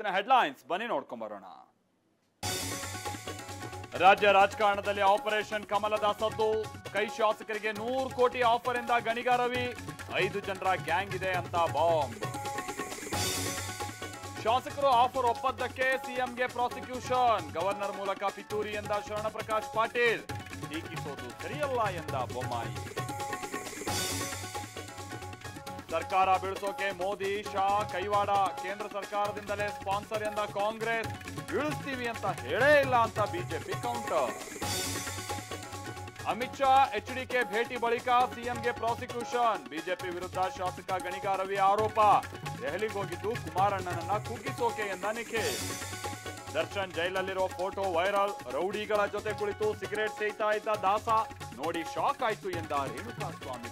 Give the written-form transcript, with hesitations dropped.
ಇವತ್ತಿನ ಹೆಡ್ಲೈನ್ಸ್ ಬನ್ನಿ ನೋಡ್ಕೊಂಡ್ ಬರೋಣ. ರಾಜ್ಯ ರಾಜಕಾರಣದಲ್ಲಿ ಆಪರೇಷನ್ ಕಮಲದ ಸದ್ದು. ಕೈ ಶಾಸಕರಿಗೆ 100 ಕೋಟಿ ಆಫರ್ ಎಂದ ಗಣಿಗ ರವಿ. 5 ಜನರ ಗ್ಯಾಂಗ್ ಇದೆ ಅಂತ ಬಾಂಬ್. ಶಾಸಕರು ಆಫರ್ ಒಪ್ಪದ್ದಕ್ಕೆ ಸಿಎಂಗೆ ಪ್ರಾಸಿಕ್ಯೂಷನ್. ಗವರ್ನರ್ ಮೂಲಕ ಪಿತೂರಿ ಎಂದ ಶರಣ ಪ್ರಕಾಶ್ ಪಾಟೀಲ್. ಟೀಕಿಸೋದು ಸರಿಯಲ್ಲ ಎಂದ ಬೊಮ್ಮಾಯಿ. ಸರ್ಕಾರ ಬೀಳಿಸೋಕೆ ಮೋದಿ ಶಾ ಕೈವಾಡ. ಕೇಂದ್ರ ಸರ್ಕಾರದಿಂದಲೇ ಸ್ಪಾನ್ಸರ್ ಎಂದ ಕಾಂಗ್ರೆಸ್. ಬೀಳಿಸ್ತೀವಿ ಅಂತ ಹೇಳೇ ಇಲ್ಲ ಅಂತ BJP counter. Amit Shah HDK ಭೇಟಿ ಬಳಿಕ ಸಿಎಂಗೆ ಪ್ರಾಸಿಕ್ಯೂಷನ್. ಬಿಜೆಪಿ ವಿರುದ್ಧ ಶಾಸಕ ಗಣಿಗ ರವಿ ಆರೋಪ. ದೆಹಲಿಗೆ ಹೋಗಿದ್ದು ಕುಮಾರಣ್ಣನನ್ನ ಕುಗ್ಗಿಸೋಕೆ ಎಂದ ನಿಖಿಲ್. ದರ್ಶನ್ ಜೈಲಲ್ಲಿರೋ ಫೋಟೋ ವೈರಲ್. ರೌಡಿಗಳ ಜೊತೆ ಕುಳಿತು ಸಿಗರೇಟ್ ಸೇಯ್ತಾ ಇದ್ದ ದಾಸ ನೋಡಿ ಶಾಕ್ ಆಯ್ತು ಎಂದ ರೇಣುಕಾ ಸ್ವಾಮಿ.